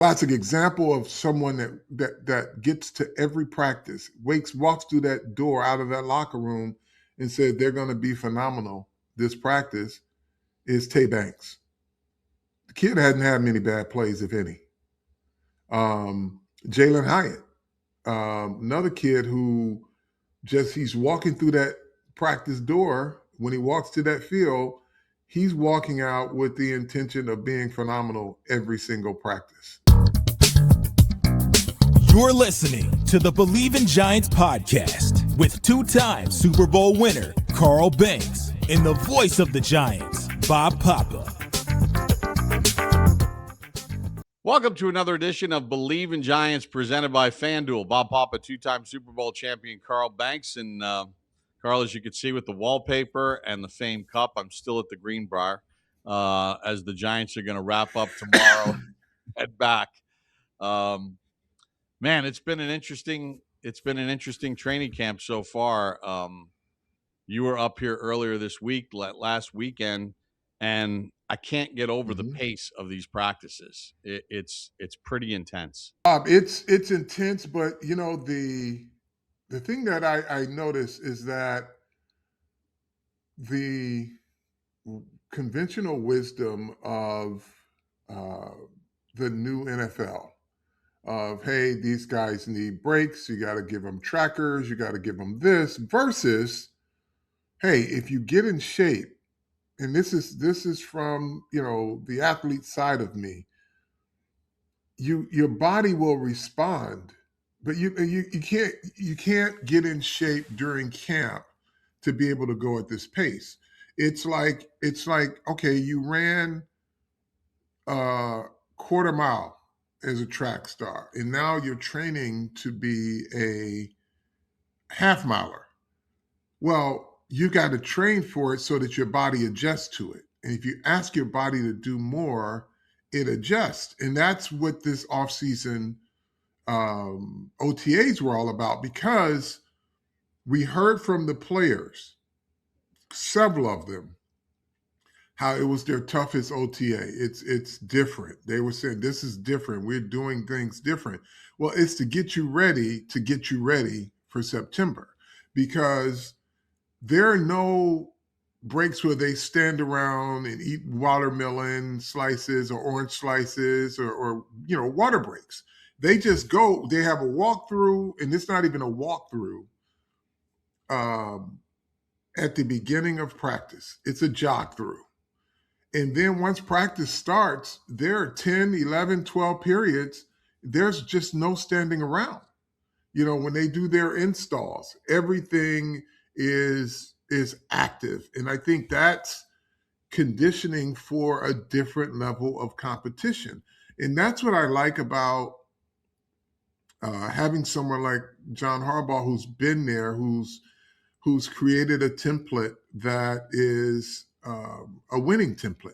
Classic example of someone that gets to every practice, walks through that door out of that locker room and said they're going to be phenomenal this practice is Tay Banks. The kid hadn't had many bad plays, if any. Jalin Hyatt, another kid who he's walking through that practice door. When he walks to that field, he's walking out with the intention of being phenomenal every single practice. You're listening to the Believe in Giants podcast with two-time Super Bowl winner Carl Banks and the voice of the Giants, Bob Papa. Welcome to another edition of Believe in Giants presented by FanDuel. Bob Papa, two-time Super Bowl champion Carl Banks. And Carl, as you can see with the wallpaper and the Fame Cup, I'm still at the Greenbrier as the Giants are going to wrap up tomorrow, head back. Man, it's been an interesting training camp so far. You were up here earlier this week, last weekend, and I can't get over the pace of these practices. It's pretty intense. It's intense, but you know the thing that I notice is that the conventional wisdom of the new NFL of, hey, these guys need breaks, you got to give them trackers, you got to give them this, versus, hey, if you get in shape, and this is from, you know, the athlete side of me, your body will respond, but you can't get in shape during camp to be able to go at this pace. It's like okay, you ran a quarter mile as a track star, and now you're training to be a half miler. Well, you got to train for it so that your body adjusts to it. And if you ask your body to do more, it adjusts. And that's what this offseason OTAs were all about, because we heard from the players, several of them, how it was their toughest OTA. It's different. They were saying, this is different. We're doing things different. Well, it's to get you ready for September, because there are no breaks where they stand around and eat watermelon slices or orange slices or you know, water breaks. They just go, they have a walkthrough, and it's not even a walkthrough at the beginning of practice. It's a jog through. And then once practice starts, there are 10, 11, 12 periods. There's just no standing around. You know, when they do their installs, everything is active. And I think that's conditioning for a different level of competition. And that's what I like about having someone like John Harbaugh, who's been there, who's created a template that is a winning template.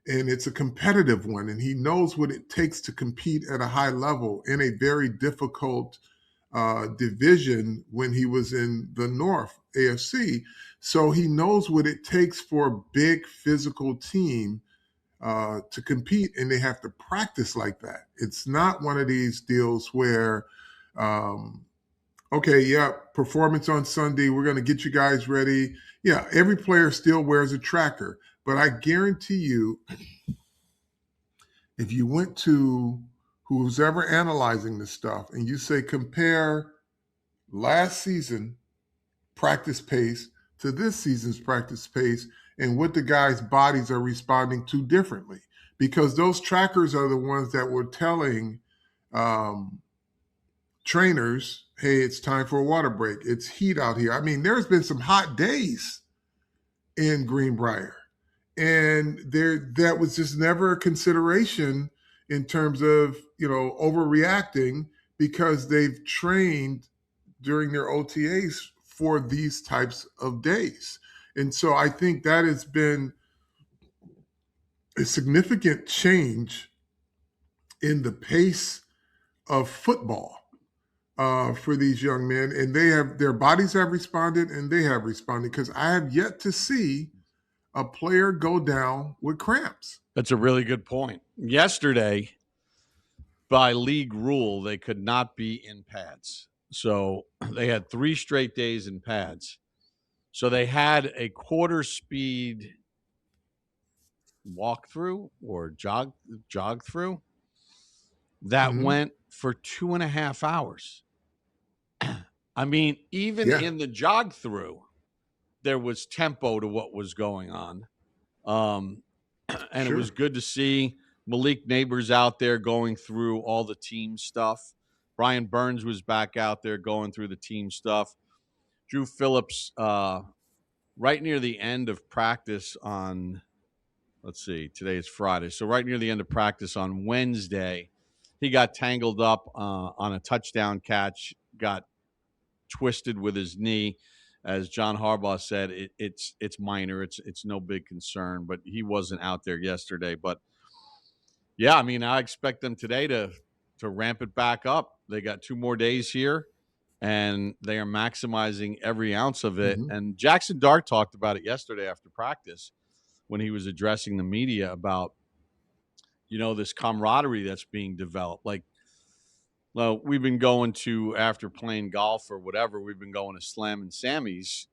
And it's a competitive one. And he knows what it takes to compete at a high level in a very difficult division when he was in the North, AFC. So he knows what it takes for a big physical team to compete, and they have to practice like that. It's not one of these deals where, okay, yeah, performance on Sunday, we're going to get you guys ready. Yeah, every player still wears a tracker, but I guarantee you, if you went to who's ever analyzing this stuff and you say, compare last season practice pace to this season's practice pace and what the guys' bodies are responding to differently, because those trackers are the ones that were telling trainers, hey, it's time for a water break. It's heat out here. I mean, there's been some hot days in Greenbrier, and that was just never a consideration in terms of, you know, overreacting, because they've trained during their OTAs for these types of days. And so I think that has been a significant change in the pace of football for these young men. And their bodies have responded, and they have responded, because I have yet to see a player go down with cramps. That's a really good point. Yesterday, by league rule, they could not be in pads. So they had 3 straight days in pads. So they had a quarter speed walk through or jog through that Mm-hmm. went for 2.5 hours. I mean, even Yeah. in the jog through, there was tempo to what was going on. And it was Sure. good to see Malik Neighbors out there going through all the team stuff. Brian Burns was back out there going through the team stuff. Drew Phillips, right near the end of practice on, let's see, today is Friday. So right near the end of practice on Wednesday, he got tangled up on a touchdown catch, got twisted with his knee. As John Harbaugh said, it's minor. It's no big concern, but he wasn't out there yesterday. But yeah, I mean, I expect them today to ramp it back up. They got 2 more days here, and they are maximizing every ounce of it. Mm-hmm. And Jaxson Dart talked about it yesterday after practice when he was addressing the media about, this camaraderie that's being developed. Like, well, we've been going to, after playing golf or whatever, we've been going to Slam and Sammy's,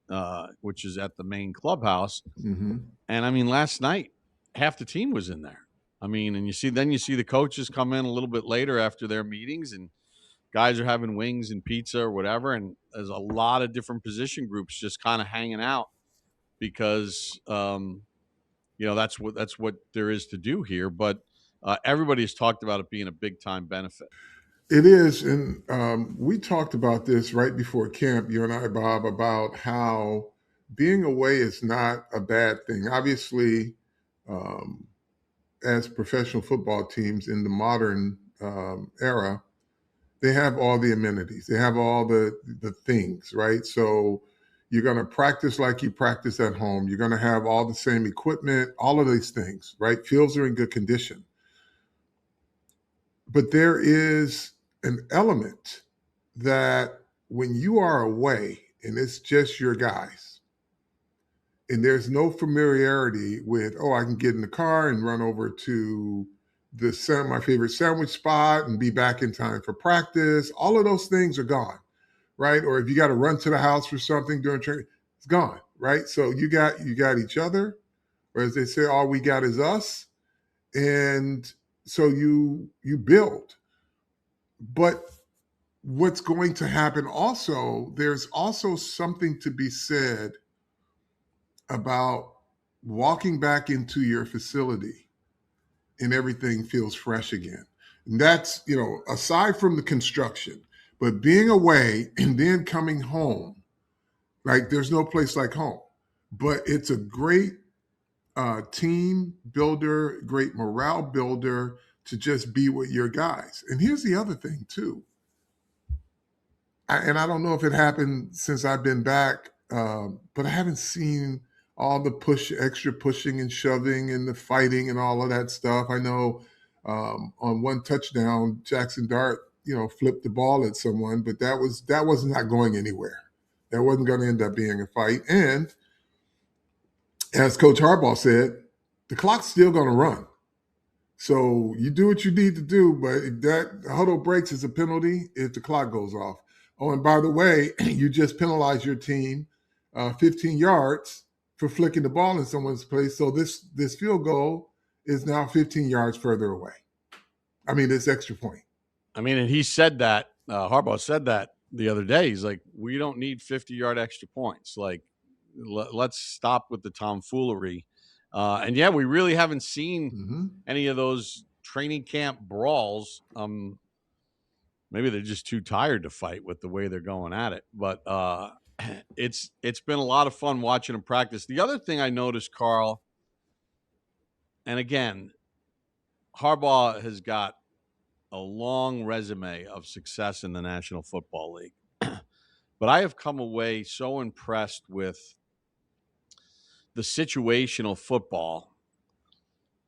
which is at the main clubhouse. Mm-hmm. And I mean, last night, half the team was in there. I mean, and you see the coaches come in a little bit later after their meetings, and guys are having wings and pizza or whatever. And there's a lot of different position groups just kind of hanging out because, that's what there is to do here. But everybody's talked about it being a big time benefit. It is. And we talked about this right before camp, you and I, Bob, about how being away is not a bad thing. Obviously, um, as professional football teams in the modern era, they have all the amenities. They have all the things, right? So you're going to practice like you practice at home. You're going to have all the same equipment, all of these things, right? Fields are in good condition. But there is an element that when you are away and it's just your guys, and there's no familiarity with, oh, I can get in the car and run over to my favorite sandwich spot and be back in time for practice. All of those things are gone, right? Or if you got to run to the house for something during training, it's gone, right? So you got each other, or as they say, all we got is us, and so you build. But what's going to happen also, there's also something to be said about walking back into your facility and everything feels fresh again. And that's, aside from the construction, but being away and then coming home, like there's no place like home. But it's a great team builder, great morale builder to just be with your guys. And here's the other thing too. I don't know if it happened since I've been back, but I haven't seen all the extra pushing and shoving and the fighting and all of that stuff. I know on one touchdown, Jaxson Dart, flipped the ball at someone, but that was not going anywhere. That wasn't going to end up being a fight. And as Coach Harbaugh said, the clock's still going to run. So you do what you need to do, but if that huddle breaks, it's a penalty if the clock goes off. Oh, and by the way, you just penalized your team 15 yards for flicking the ball in someone's place. So this field goal is now 15 yards further away. I mean, it's extra point. I mean, and he said that, Harbaugh said that the other day. He's like, we don't need 50-yard extra points. Like, let's stop with the tomfoolery. And yeah, we really haven't seen any of those training camp brawls. Maybe they're just too tired to fight with the way they're going at it. But it's been a lot of fun watching them practice. The other thing I noticed, Carl, and again, Harbaugh has got a long resume of success in the National Football League. But I have come away so impressed with the situational football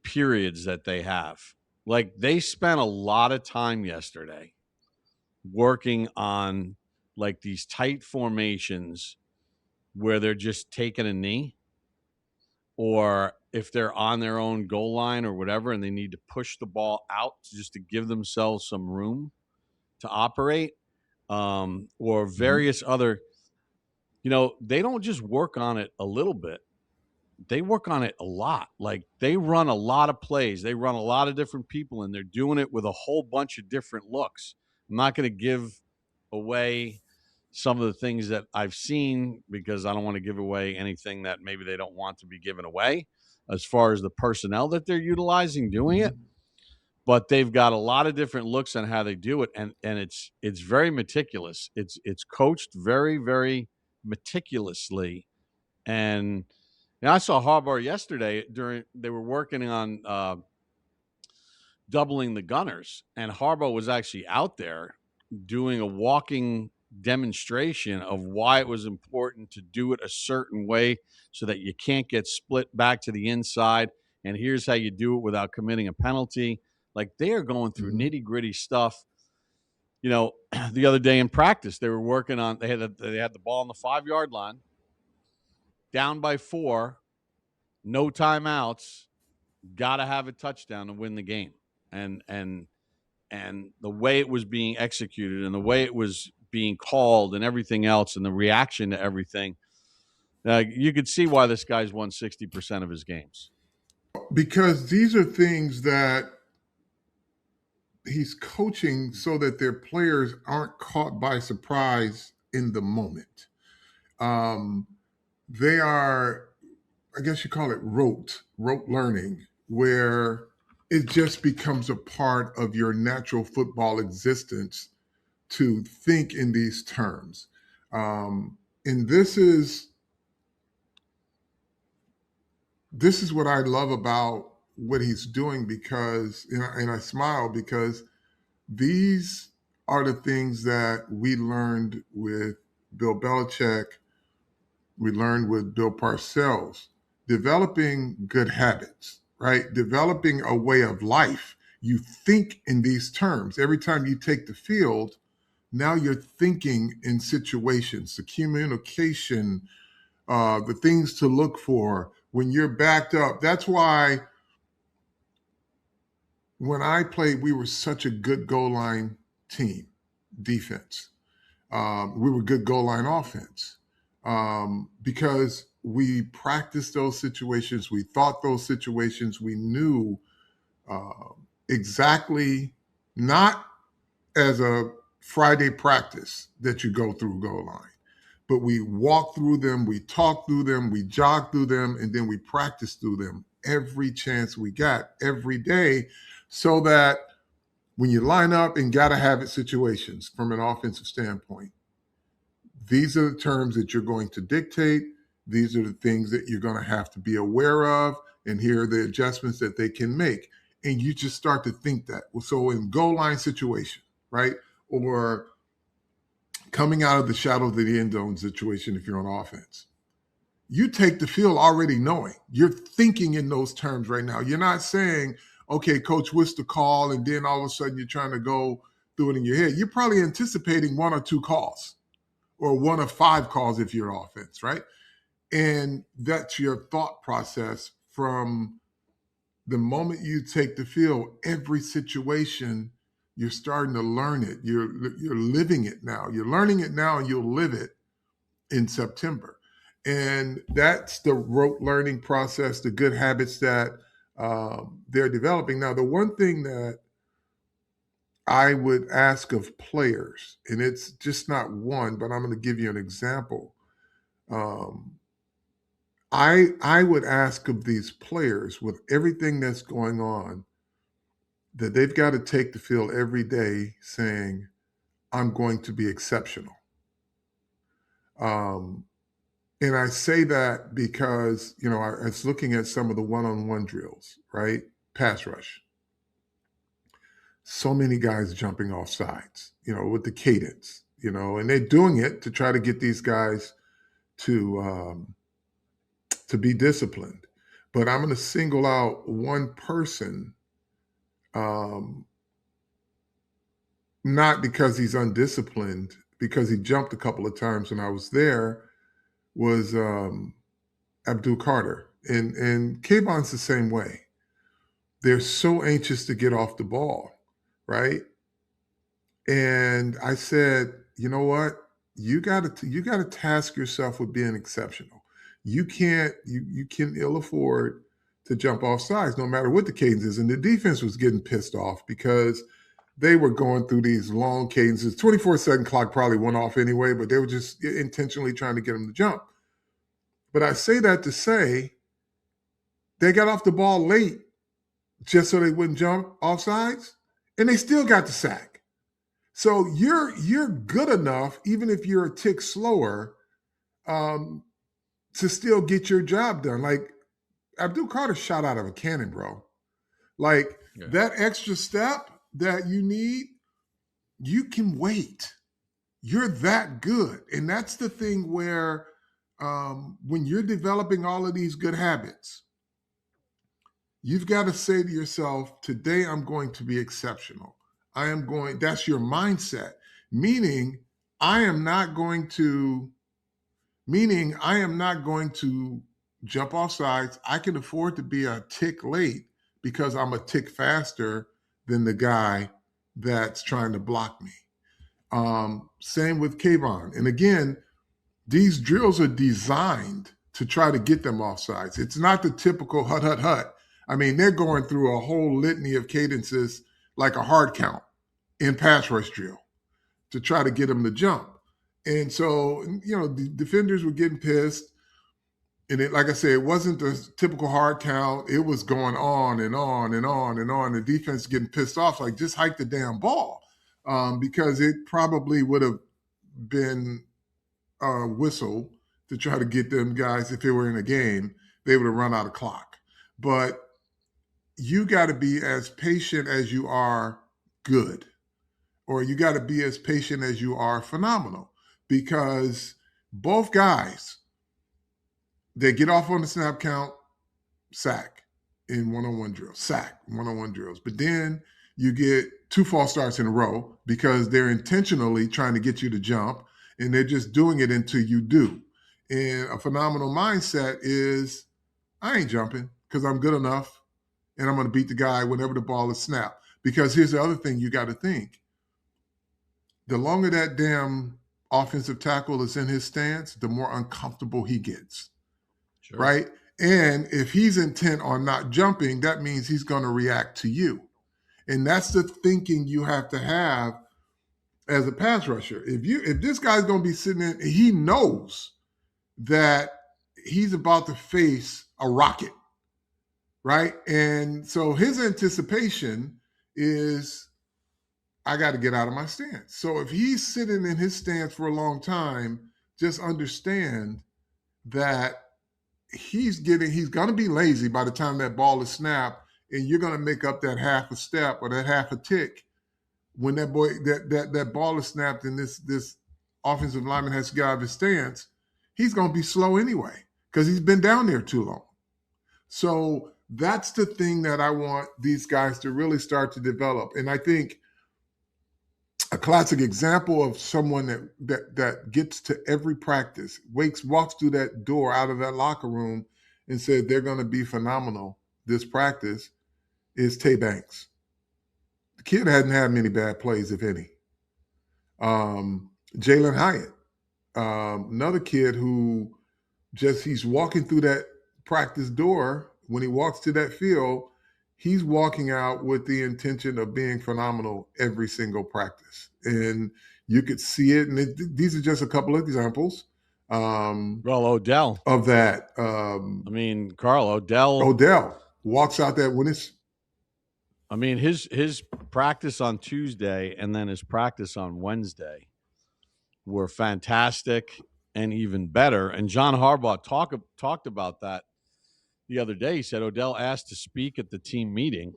periods that they have. Like, they spent a lot of time yesterday working on like these tight formations where they're just taking a knee. or if they're on their own goal line or whatever, and they need to push the ball out just to give themselves some room to operate, or various other, they don't just work on it a little bit. They work on it a lot. Like, they run a lot of plays. They run a lot of different people, and they're doing it with a whole bunch of different looks. I'm not going to give away some of the things that I've seen because I don't want to give away anything that maybe they don't want to be given away as far as the personnel that they're utilizing doing it. But they've got a lot of different looks on how they do it, and it's very meticulous. It's coached very, very meticulously. And I saw Harbaugh yesterday they were working on doubling the gunners, and Harbaugh was actually out there doing a walking demonstration of why it was important to do it a certain way so that you can't get split back to the inside. And here's how you do it without committing a penalty. Like, they are going through nitty gritty stuff. The other day in practice, they were working on, they had the ball on the 5-yard line, down by 4, no timeouts, got to have a touchdown to win the game. And the way it was being executed and the way it was being called and everything else and the reaction to everything, you could see why this guy's won 60% of his games. Because these are things that he's coaching so that their players aren't caught by surprise in the moment. They are, I guess you call it rote learning, where it just becomes a part of your natural football existence to think in these terms. And this is what I love about what he's doing, because, and I smile because these are the things that we learned with Bill Belichick, we learned with Bill Parcells, developing good habits, right? Developing a way of life. You think in these terms. Every time you take the field, now you're thinking in situations, the communication, the things to look for when you're backed up. That's why when I played, we were such a good goal line team, defense. We were good goal line offense, because we practiced those situations. We thought those situations. We knew exactly, not as a Friday practice that you go through goal line, but we walk through them, we talk through them, we jog through them, and then we practice through them every chance we got, every day, so that when you line up in gotta have it situations from an offensive standpoint, these are the terms that you're going to dictate. These are the things that you're going to have to be aware of, and here are the adjustments that they can make. And you just start to think that. So in goal line situation, right? Or coming out of the shadow of the end zone situation, if you're on offense, you take the field already knowing. You're thinking in those terms right now. You're not saying, okay, coach, what's the call? And then all of a sudden you're trying to go through it in your head. You're probably anticipating 1 or 2 calls, or 1 of 5 calls if you're offense, right? And that's your thought process from the moment you take the field. Every situation, you're starting to learn it. You're living it now. You're learning it now, and you'll live it in September. And that's the rote learning process, the good habits that they're developing. Now, the one thing that I would ask of players, and it's just not one, but I'm going to give you an example. I would ask of these players, with everything that's going on, that they've got to take the field every day saying, I'm going to be exceptional. And I say that because, I was looking at some of the one-on-one drills, right? Pass rush. So many guys jumping off sides, with the cadence, and they're doing it to try to get these guys to be disciplined. But I'm going to single out one person, not because he's undisciplined, because he jumped a couple of times when I was there, was Abdul Carter. And Kayvon's the same way. They're so anxious to get off the ball, right? And I said, you know what? You gotta task yourself with being exceptional. You can ill afford to jump off sides no matter what the cadence is. And the defense was getting pissed off because they were going through these long cadences. 24-second clock probably went off anyway, but they were just intentionally trying to get them to jump. But I say that to say they got off the ball late just so they wouldn't jump off sides, and they still got the sack. So you're good enough, even if you're a tick slower, to still get your job done. Like Abdul Carter shot out of a cannon, bro. Like that extra step that you need, you can wait. You're that good. And that's the thing where when you're developing all of these good habits, you've got to say to yourself, today I'm going to be exceptional. That's your mindset. Meaning I am not going to jump off sides. I can afford to be a tick late because I'm a tick faster than the guy that's trying to block me. Same with Kayvon. And again, these drills are designed to try to get them off sides. It's not the typical hut, hut, hut. I mean, they're going through a whole litany of cadences like a hard count in pass rush drill to try to get them to jump. And so, the defenders were getting pissed. And like I said, it wasn't the typical hard count. It was going on and on and on and on. The defense getting pissed off, like, just hike the damn ball. Because it probably would have been a whistle to try to get them guys. If they were in a game, they would have run out of clock. But you got to be as patient as you are good, or you got to be as patient as you are phenomenal, because both guys, they get off on the snap count, sack in one-on-one drills, sack one-on-one drills. But then you get 2 false starts in a row because they're intentionally trying to get you to jump, and they're just doing it until you do. And a phenomenal mindset is, I ain't jumping because I'm good enough, and I'm going to beat the guy whenever the ball is snapped. Because here's the other thing you got to think. The longer that damn offensive tackle is in his stance, the more uncomfortable he gets. Sure. Right? And if he's intent on not jumping, that means he's going to react to you. And that's the thinking you have to have as a pass rusher. If this guy's going to be sitting in, he knows that he's about to face a rocket, right? And so his anticipation is, I got to get out of my stance. So if he's sitting in his stance for a long time, just understand that he's going to be lazy by the time that ball is snapped, and you're going to make up that half a step or that half a tick when that ball is snapped and this offensive lineman has to get out of his stance. He's going to be slow anyway because he's been down there too long. So that's the thing that I want these guys to really start to develop. And I think a classic example of someone that gets to every practice, walks through that door out of that locker room and said they're going to be phenomenal this practice, is Tay Banks. The kid hadn't had many bad plays, if any. Jalin Hyatt, another kid who he's walking through that practice door. When he walks to that field, he's walking out with the intention of being phenomenal every single practice. And you could see it. And these are just a couple of examples. Odell. Of that. Carl, Odell walks out there when it's. His practice on Tuesday and then his practice on Wednesday were fantastic and even better. And John Harbaugh talked about that the other day. He said Odell asked to speak at the team meeting,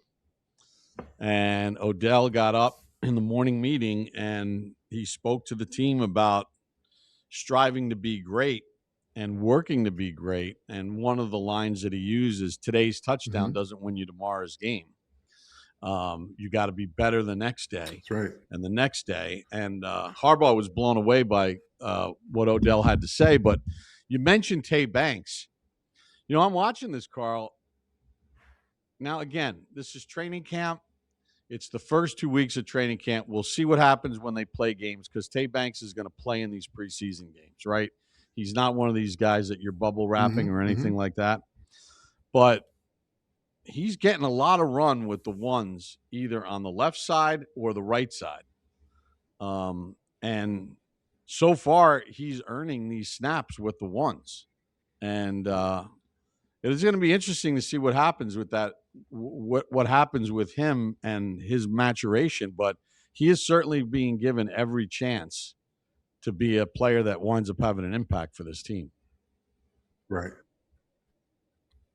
and Odell got up in the morning meeting and he spoke to the team about striving to be great and working to be great. And one of the lines that he uses, today's touchdown doesn't win you tomorrow's game. You got to be better the next day. That's right. And the next day. And Harbaugh was blown away by what Odell had to say. But you mentioned Tay Banks. I'm watching this, Carl. Now, again, this is training camp. It's the first 2 weeks of training camp. We'll see what happens when they play games because Tay Banks is going to play in these preseason games, right? He's not one of these guys that you're bubble wrapping or anything like that. But he's getting a lot of run with the ones either on the left side or the right side. And so far, he's earning these snaps with the ones. And it is going to be interesting to see what happens with that, what happens with him and his maturation. But he is certainly being given every chance to be a player that winds up having an impact for this team. Right.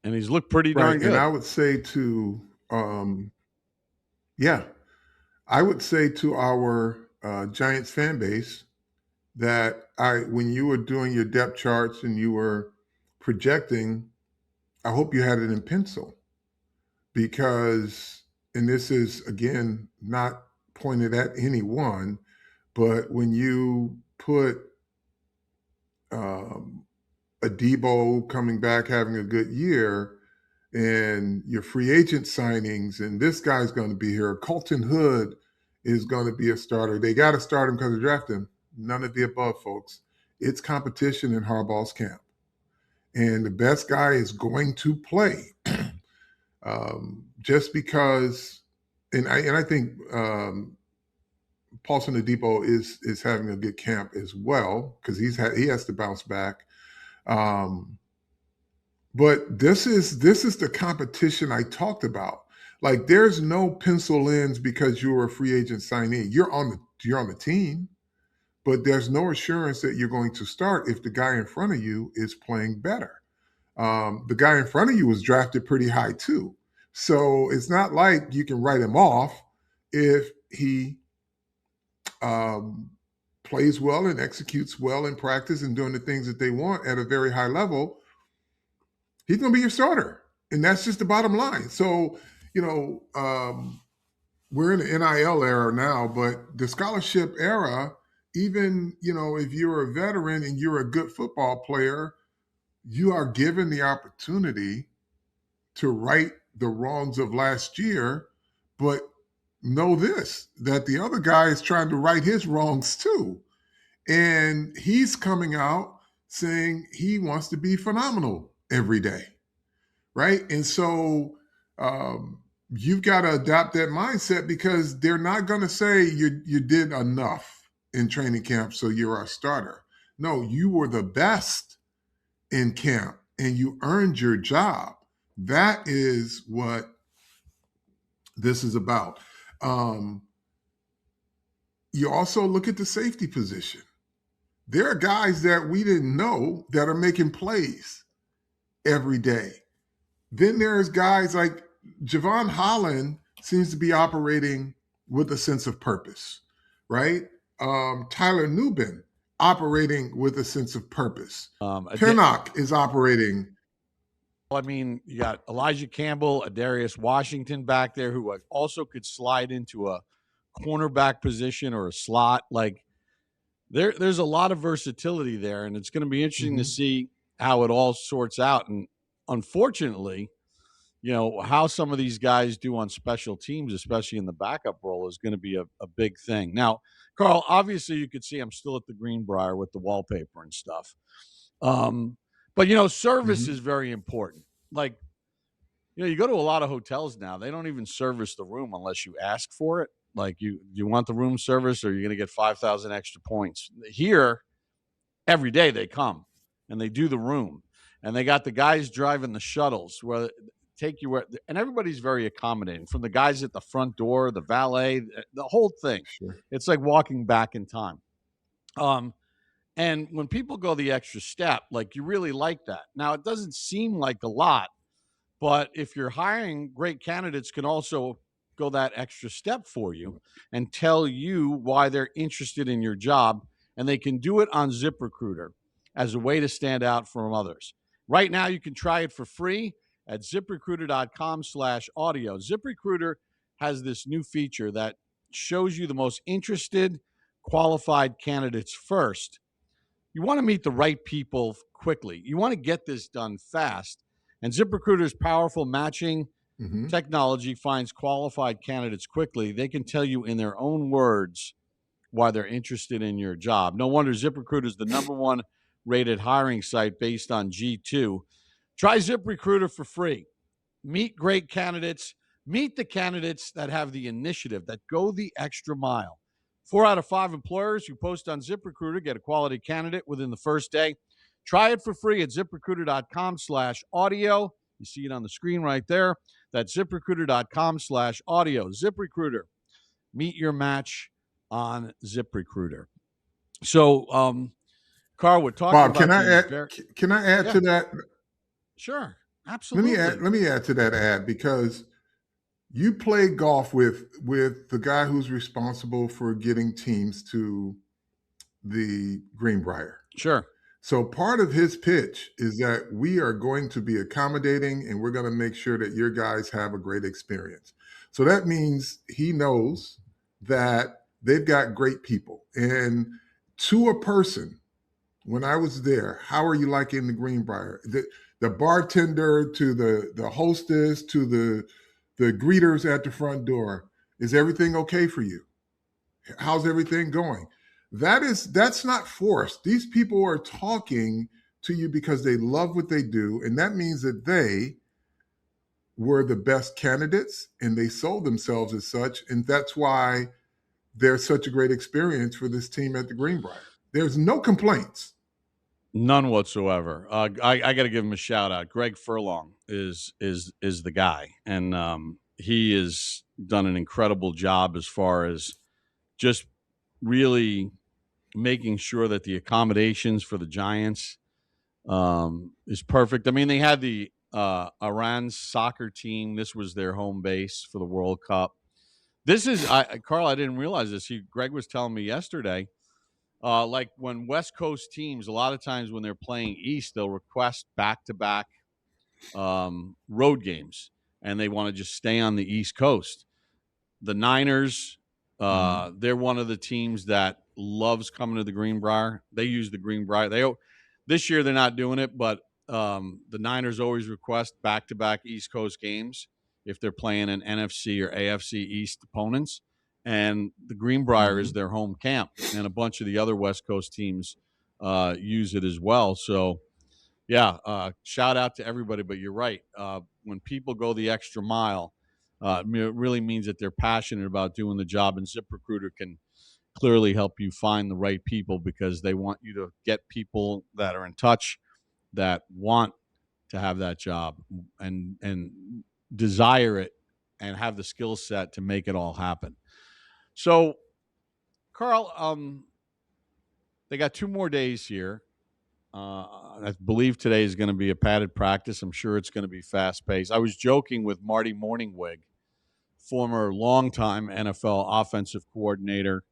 And he's looked pretty Right. darn good. And I would say to, I would say to our Giants fan base that when you were doing your depth charts and you were projecting, I hope you had it in pencil because, and this is again not pointed at anyone, but when you put a Debo coming back having a good year and your free agent signings, and this guy's going to be here. Colton Hood is going to be a starter. They got to start him because they drafted him. None of the above, folks. It's competition in Harbaugh's camp. And the best guy is going to play. Just because, and I think Paulson Adebo is having a good camp as well because he has to bounce back. But this is the competition I talked about. Like there's no pencil ins because you're a free agent signee. You're on the team, but there's no assurance that you're going to start if the guy in front of you is playing better. The guy in front of you was drafted pretty high too. So it's not like you can write him off if he plays well and executes well in practice and doing the things that they want at a very high level. He's going to be your starter. And that's just the bottom line. So, we're in the NIL era now, but the scholarship era, even, if you're a veteran and you're a good football player, you are given the opportunity to right the wrongs of last year, but know this, that the other guy is trying to right his wrongs too. And he's coming out saying he wants to be phenomenal every day, right? And so you've got to adopt that mindset because they're not going to say you did enough in training camp, so you're our starter. No, you were the best in camp and you earned your job. That is what this is about. You also look at the safety position. There are guys that we didn't know that are making plays every day. Then there's guys like Javon Holland seems to be operating with a sense of purpose, right? Tyler Nubin operating with a sense of purpose. Pinnock is operating. I mean, you got Elijah Campbell, Adarius Washington back there who also could slide into a cornerback position or a slot. Like there's a lot of versatility there, and it's going to be interesting to see how it all sorts out. And unfortunately, how some of these guys do on special teams, especially in the backup role, is going to be a big thing. Now, Carl, obviously you could see I'm still at the Greenbrier with the wallpaper and stuff. But, service is very important. Like, you go to a lot of hotels now, they don't even service the room unless you ask for it. Like, you want the room service or you're going to get 5,000 extra points. Here, every day they come and they do the room. And they got the guys driving the shuttles where take you where, and everybody's very accommodating from the guys at the front door, the valet, the whole thing. Sure. It's like walking back in time. And when people go the extra step, like you really like that. Now, it doesn't seem like a lot, but if you're hiring, great candidates can also go that extra step for you and tell you why they're interested in your job. And they can do it on ZipRecruiter as a way to stand out from others. Right now, you can try it for free at ziprecruiter.com/audio. ZipRecruiter has this new feature that shows you the most interested, qualified candidates first. You want to meet the right people quickly. You want to get this done fast. And ZipRecruiter's powerful matching Mm-hmm. technology finds qualified candidates quickly. They can tell you in their own words why they're interested in your job. No wonder ZipRecruiter is the number one rated hiring site based on G2. Try ZipRecruiter for free. Meet great candidates. Meet the candidates that have the initiative, that go the extra mile. 4 out of 5 employers who post on ZipRecruiter get a quality candidate within the first day. Try it for free at ZipRecruiter.com/audio. You see it on the screen right there. That's ZipRecruiter.com/audio. ZipRecruiter. Meet your match on ZipRecruiter. So, Carl, we're talking Bob, about these can I add to that? Sure, Let absolutely. me add to that ad, because you play golf with the guy who's responsible for getting teams to the Greenbrier. Sure. So part of his pitch is that we are going to be accommodating and we're going to make sure that your guys have a great experience. So that means he knows that they've got great people. And to a person, when I was there, how are you liking the Greenbrier? The bartender to the hostess to the greeters at the front door, is everything okay for you? How's everything going? That's not forced. These people are talking to you because they love what they do, and that means that they were the best candidates and they sold themselves as such, and that's why they're such a great experience for this team at the Greenbrier. There's no complaints. None whatsoever. I got to give him a shout out. Greg Furlong is the guy, and he has done an incredible job as far as just really making sure that the accommodations for the Giants is perfect. I mean, they had the Iran soccer team. This was their home base for the World Cup. This is Carl. I didn't realize this. Greg was telling me yesterday. Like when West Coast teams, a lot of times when they're playing East, they'll request back-to-back road games, and they want to just stay on the East Coast. The Niners, they're one of the teams that loves coming to the Greenbrier. They use the Greenbrier. This year they're not doing it, but the Niners always request back-to-back East Coast games if they're playing an NFC or AFC East opponents. And the Greenbrier is their home camp, and a bunch of the other West Coast teams use it as well. So, yeah, shout out to everybody. But you're right. When people go the extra mile, it really means that they're passionate about doing the job, and ZipRecruiter can clearly help you find the right people because they want you to get people that are in touch, that want to have that job and desire it and have the skill set to make it all happen. So, Carl, they got 2 more days here. I believe today is going to be a padded practice. I'm sure it's going to be fast-paced. I was joking with Marty Morningwig, former longtime NFL offensive coordinator.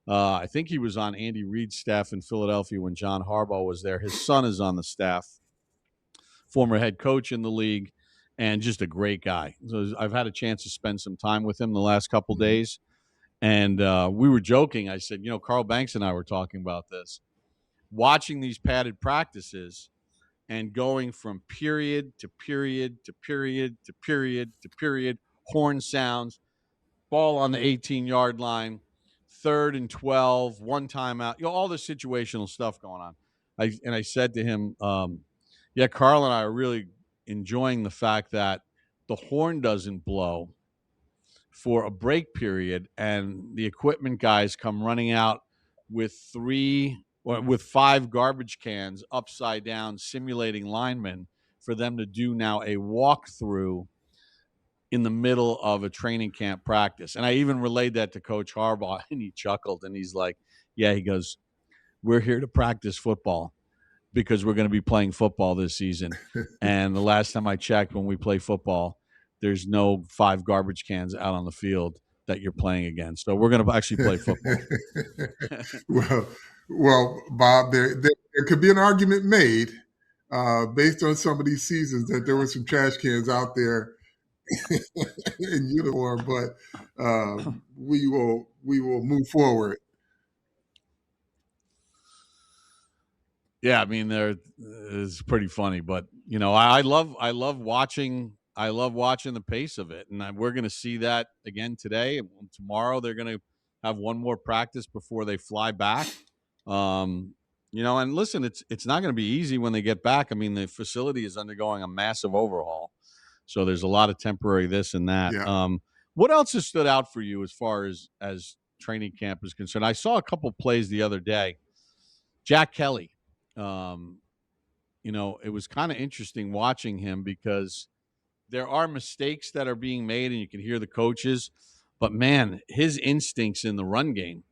I think he was on Andy Reid's staff in Philadelphia when John Harbaugh was there. His son is on the staff, former head coach in the league, and just a great guy. So I've had a chance to spend some time with him the last couple days. And we were joking. I said, Carl Banks and I were talking about this. Watching these padded practices and going from period to period to period to period to period, horn sounds, ball on the 18-yard line, 3rd and 12, one timeout, all the situational stuff going on. I said to him, Carl and I are really enjoying the fact that the horn doesn't blow for a break period, and the equipment guys come running out with 5 garbage cans upside down, simulating linemen for them to do now a walkthrough in the middle of a training camp practice. And I even relayed that to Coach Harbaugh, and he chuckled, and he's like, yeah, he goes, we're here to practice football because we're going to be playing football this season. And the last time I checked, when we play football, there's no 5 garbage cans out on the field that you're playing against. So we're going to actually play football. well, Bob, there could be an argument made based on some of these seasons that there were some trash cans out there in uniform, but we will move forward. Yeah, I mean, it's pretty funny, but you know, I love watching the pace of it, and we're going to see that again today. And tomorrow they're going to have one more practice before they fly back. Um, you know, and listen, it's not going to be easy when they get back. I mean, the facility is undergoing a massive overhaul, so there's a lot of temporary this and that. Yeah. What else has stood out for you as far as training camp is concerned? I saw a couple plays the other day. Jack Kelly. Um, you know, it was kind of interesting watching him because there are mistakes that are being made and you can hear the coaches, but man, his instincts in the run game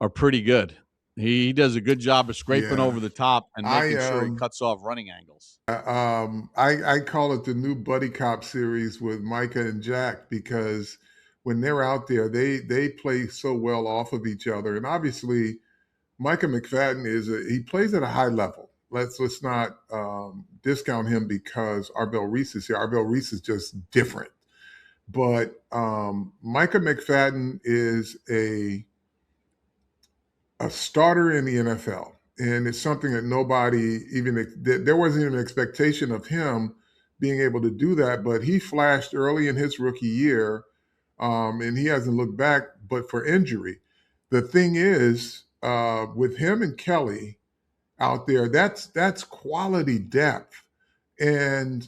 are pretty good. He does a good job of scraping Yeah. over the top and I making sure he cuts off running angles. I call it the new buddy cop series with Micah and Jack because when they're out there, they play so well off of each other. And obviously, Micah McFadden he plays at a high level. Let's not discount him because Arvell Reese is here. Arvell Reese is just different. But Micah McFadden is a starter in the NFL. And it's something that nobody there wasn't even an expectation of him being able to do that. But he flashed early in his rookie year, and he hasn't looked back, but for injury. The thing is, with him and Kelly out there, that's quality depth. And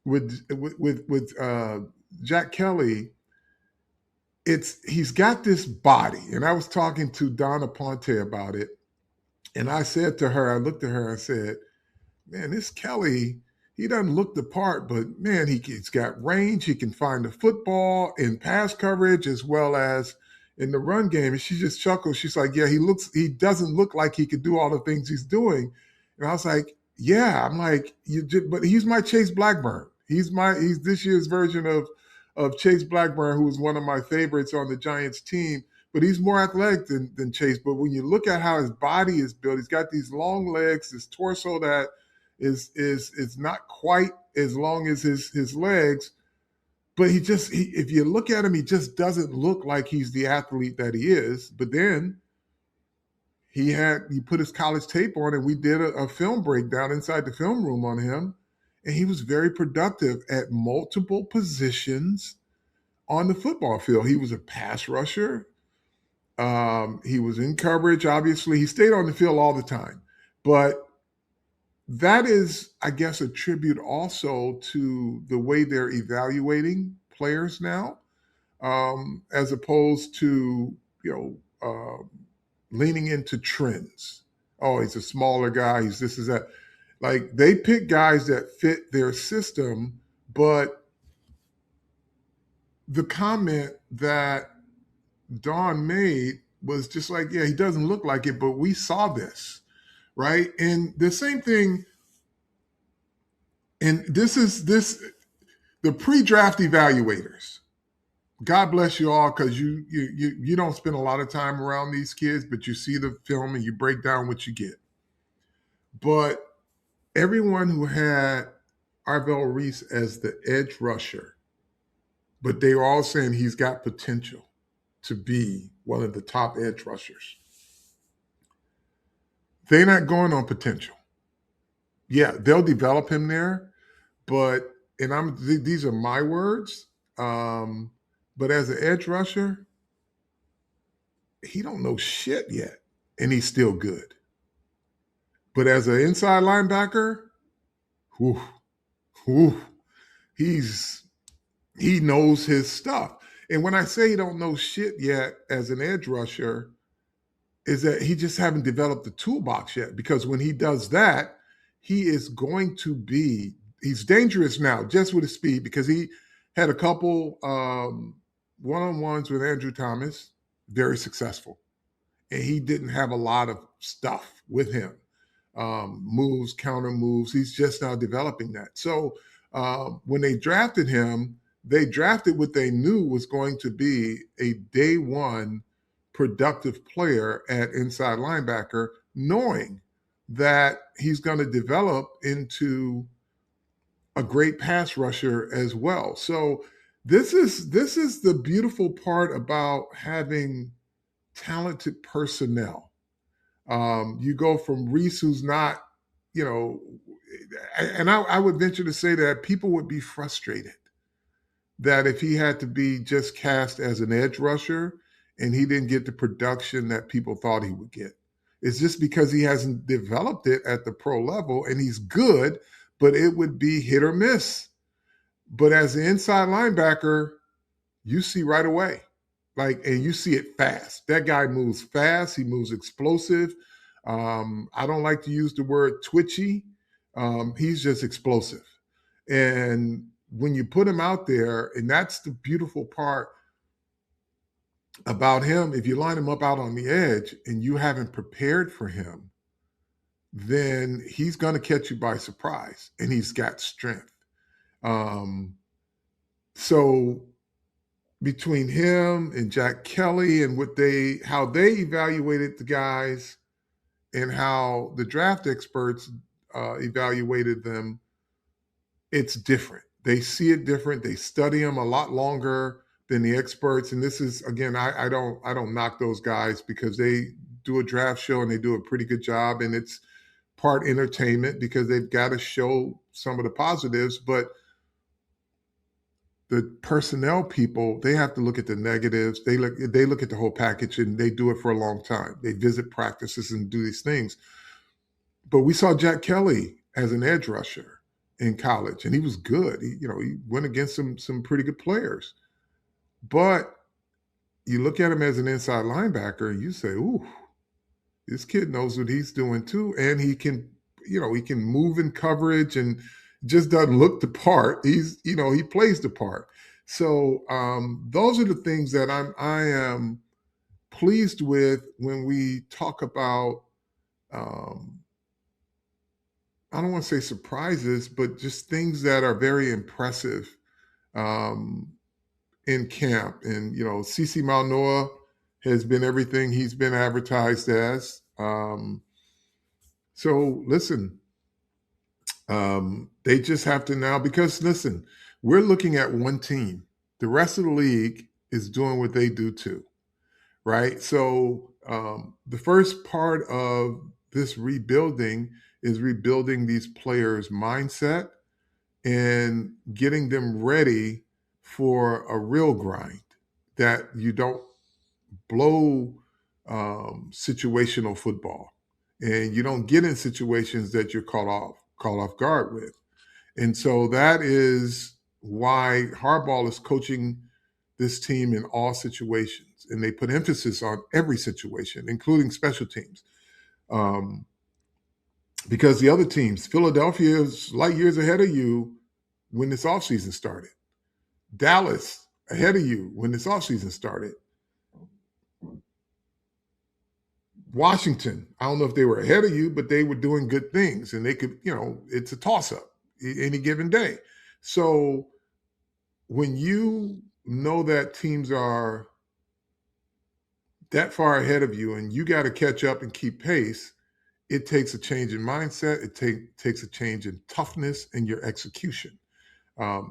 with Jack Kelly, he's got this body. And I was talking to Donna Ponte about it. And I said to her, I looked at her and said, man, this Kelly, he doesn't look the part, but man, he's got range. He can find the football in pass coverage as well as in the run game. And she just chuckled. She's like, yeah, he doesn't look like he could do all the things he's doing. And I was like, yeah, I'm like, but he's my Chase Blackburn. He's this year's version of Chase Blackburn, who was one of my favorites on the Giants team. But he's more athletic than Chase. But when you look at how his body is built, he's got these long legs, this torso that is not quite as long as his legs. But if you look at him, he just doesn't look like he's the athlete that he is. But then he put his college tape on, and we did a film breakdown inside the film room on him. And he was very productive at multiple positions on the football field. He was a pass rusher. He was in coverage, obviously. He stayed on the field all the time. But that is, I guess, a tribute also to the way they're evaluating players now, as opposed to, leaning into trends. Oh, he's a smaller guy. He's this, is that. Like, they pick guys that fit their system, but the comment that Dawn made was just like, yeah, he doesn't look like it, but we saw this, right? And the same thing, and the pre-draft evaluators. God bless you all, because you don't spend a lot of time around these kids, but you see the film and you break down what you get. But everyone who had Arvell Reese as the edge rusher, but they were all saying he's got potential to be one of the top edge rushers. They're not going on potential. Yeah, they'll develop him there, but these are my words. But as an edge rusher, he don't know shit yet, and he's still good. But as an inside linebacker, he knows his stuff. And when I say he don't know shit yet as an edge rusher, is that he just haven't developed the toolbox yet. Because when he does that, he is going to he's dangerous now just with his speed, because he had a couple one-on-ones with Andrew Thomas, very successful. And he didn't have a lot of stuff with him. Moves, counter moves. He's just now developing that. So when they drafted him, they drafted what they knew was going to be a day one productive player at inside linebacker, knowing that he's going to develop into a great pass rusher as well. So this is the beautiful part about having talented personnel. You go from Reese, who's not, you know, and I would venture to say that people would be frustrated that if he had to be just cast as an edge rusher and he didn't get the production that people thought he would get. It's just because he hasn't developed it at the pro level, and he's good, but it would be hit or miss. But as an inside linebacker, you see right away. And you see it fast. That guy moves fast. He moves explosive. I don't like to use the word twitchy. He's just explosive. And when you put him out there, and that's the beautiful part about him, if you line him up out on the edge and you haven't prepared for him, then he's going to catch you by surprise, and he's got strength. So between him and Jack Kelly and how they evaluated the guys and how the draft experts evaluated them, it's different. They see it different. They study them a lot longer than the experts. And this is, again, I don't knock those guys because they do a draft show and they do a pretty good job, and it's part entertainment because they've got to show some of the positives. But the personnel people, they have to look at the negatives. They look at the whole package, and they do it for a long time. They visit practices and do these things. But we saw Jack Kelly as an edge rusher in college, and he was good. He went against some pretty good players. But you look at him as an inside linebacker, and you say, "Ooh, this kid knows what he's doing too," and he can move in coverage and just doesn't look the part. He plays the part. So those are the things that I am pleased with when we talk about. I don't want to say surprises, but just things that are very impressive in camp. And CeCe Malnoa has been everything he's been advertised as. So listen. They just have to now, because listen, we're looking at one team. The rest of the league is doing what they do too, right? So the first part of this rebuilding is rebuilding these players' mindset and getting them ready for a real grind, that you don't blow situational football, and you don't get in situations that you're caught off guard with. And so that is why Harbaugh is coaching this team in all situations, and they put emphasis on every situation, including special teams. Because the other teams, Philadelphia is light years ahead of you when this offseason started. Dallas ahead of you when this offseason started. Washington, I don't know if they were ahead of you, but they were doing good things, and they could, it's a toss-up any given day. So when you know that teams are that far ahead of you and you got to catch up and keep pace, it takes a change in mindset. It takes a change in toughness and your execution.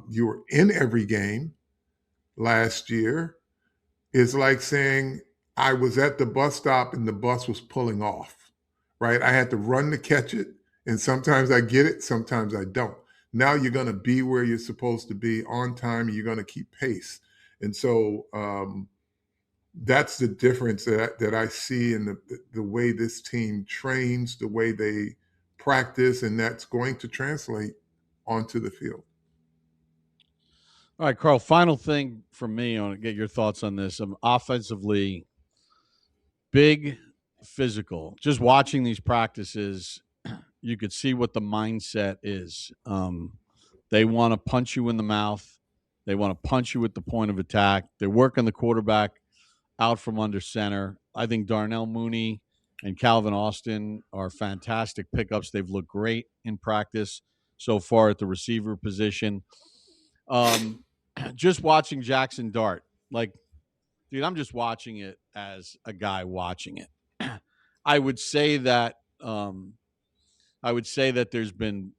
You were in every game last year. It's like saying I was at the bus stop and the bus was pulling off, right? I had to run to catch it, and sometimes I get it, sometimes I don't. Now you're going to be where you're supposed to be on time, and you're going to keep pace. And so that's the difference that I see in the way this team trains, the way they practice, and that's going to translate onto the field. All right, Carl, final thing from me. I want to get your thoughts on this. Offensively, big, physical. Just watching these practices, you could see what the mindset is. They want to punch you in the mouth. They want to punch you at the point of attack. They're working the quarterback out from under center. I think Darnell Mooney and Calvin Austin are fantastic pickups. They've looked great in practice so far at the receiver position. Just watching Jaxson Dart, dude, I'm just watching it as a guy watching it. I would say that there's been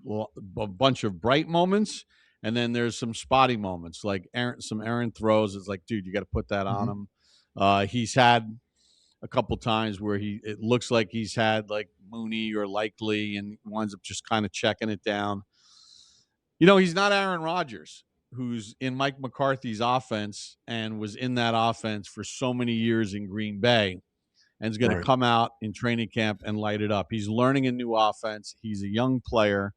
a bunch of bright moments, and then there's some spotty moments, like some errant throws. It's like, dude, you got to put that on him. He's had a couple times where it looks like he's had like Mooney or Likely and winds up just kind of checking it down. He's not Aaron Rodgers, who's in Mike McCarthy's offense and was in that offense for so many years in Green Bay and is going to Right. come out in training camp and light it up. He's learning a new offense. He's a young player.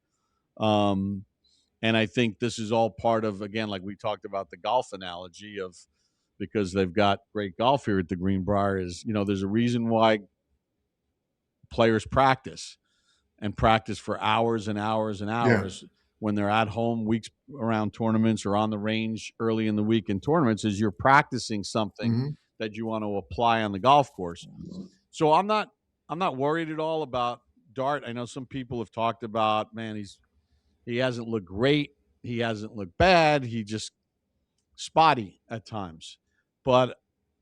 And I think this is all part of, again, like we talked about the golf analogy of, because they've got great golf here at the Greenbrier, is, there's a reason why players practice for hours and hours and hours when they're at home weeks around tournaments or on the range early in the week in tournaments, is you're practicing something that you want to apply on the golf course. So I'm not worried at all about Dart. I know some people have talked about, man, he hasn't looked great. He hasn't looked bad. He just spotty at times. But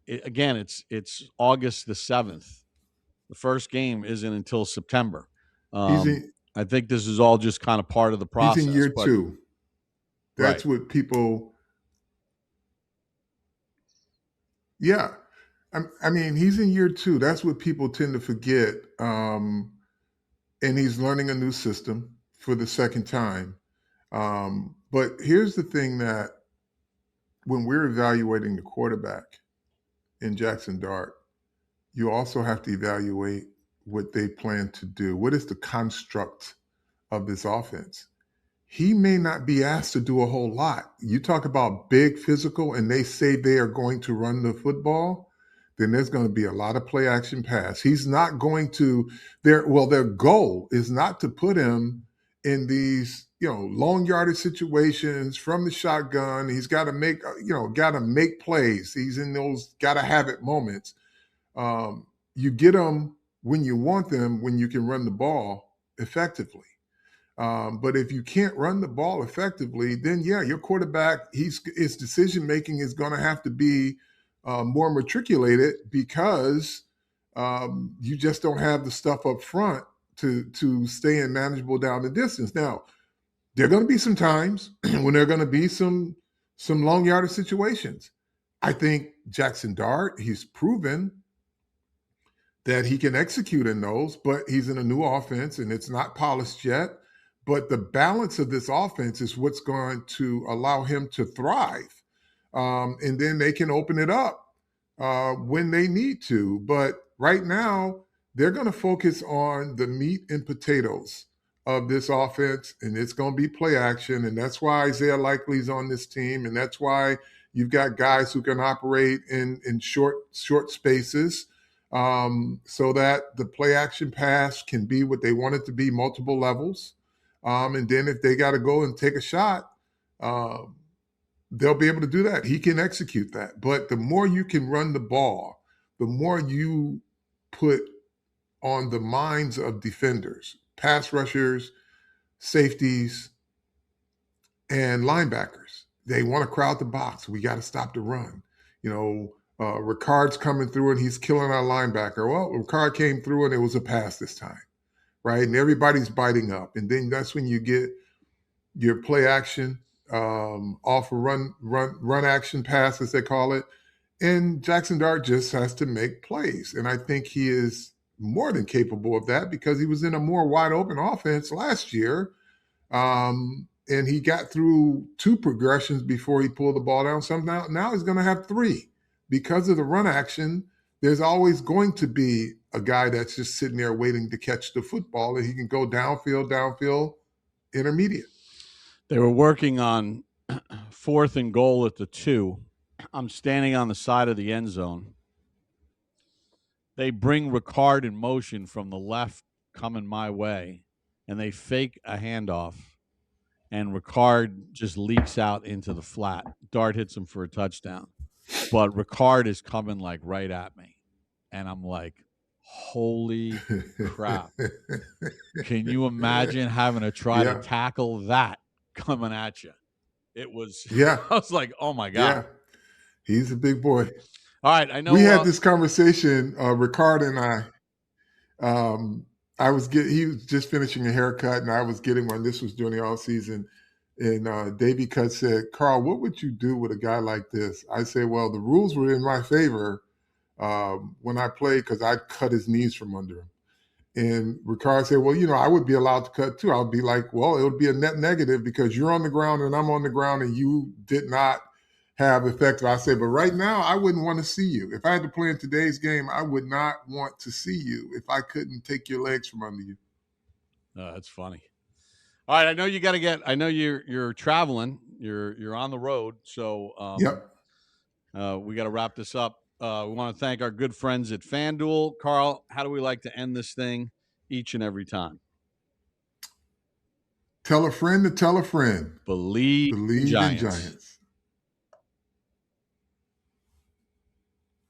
again, it's August the 7th. The first game isn't until September. I think this is all just kind of part of the process. He's in year 2. That's right. What people. Yeah. I mean, he's in year 2. That's what people tend to forget. And he's learning a new system for the second time. But here's the thing, that when we're evaluating the quarterback in Jaxson Dart, you also have to evaluate what they plan to do. What is the construct of this offense? He may not be asked to do a whole lot. You talk about big physical and they say they are going to run the football, then there's going to be a lot of play action pass. He's not going to, their goal is not to put him in these, long yardage situations from the shotgun. He's got to make plays. He's in those got to have it moments. You get them when you want them, when you can run the ball effectively. But if you can't run the ball effectively, then your quarterback, his decision making is going to have to be more matriculated, because you just don't have the stuff up front to stay in manageable down the distance. Now, there are going to be some times when there are going to be some long yardage situations. I think Jaxson Dart, he's proven that he can execute in those, but he's in a new offense and it's not polished yet. But the balance of this offense is what's going to allow him to thrive. And then they can open it up when they need to. But right now, they're going to focus on the meat and potatoes of this offense, and it's going to be play action. And that's why Isaiah Likely's on this team. And that's why you've got guys who can operate in short spaces, so that the play action pass can be what they want it to be, multiple levels. And then if they got to go and take a shot, they'll be able to do that. He can execute that. But the more you can run the ball, the more you put on the minds of defenders, pass rushers, safeties, and linebackers. They want to crowd the box. We got to stop the run. Ricard's coming through and he's killing our linebacker. Well, Ricard came through and it was a pass this time. Right. And everybody's biting up. And then that's when you get your play action off a run action pass, as they call it. And Jaxson Dart just has to make plays. And I think he is more than capable of that, because he was in a more wide open offense last year. And he got through 2 progressions before he pulled the ball down. Now he's going to have 3 because of the run action. There's always going to be a guy that's just sitting there waiting to catch the football, and he can go downfield, intermediate. They were working on 4th and goal at the 2. I'm standing on the side of the end zone. They bring Ricard in motion from the left coming my way, and they fake a handoff, and Ricard just leaks out into the flat. Dart hits him for a touchdown. But Ricard is coming like right at me. And I'm like, holy crap. Can you imagine having to try to tackle that coming at you? It was, I was like, oh my God. Yeah, he's a big boy. All right, I know. We had this conversation, Ricard and I. He was just finishing a haircut, and I was getting one. This was during the off season. And Davey Cut said, Carl, what would you do with a guy like this? I said, well, the rules were in my favor. when I played because I'd cut his knees from under him. And Ricard said, well, I would be allowed to cut too. I would be like, well, it would be a net negative because you're on the ground and I'm on the ground and you did not have effective. I said, but right now, I wouldn't want to see you. If I had to play in today's game, I would not want to see you if I couldn't take your legs from under you. That's funny. All right, I know you got to get. I know you're traveling. You're on the road, so Yep. We got to wrap this up. We want to thank our good friends at FanDuel. Carl, how do we like to end this thing each and every time? Tell a friend to tell a friend. Believe in Giants.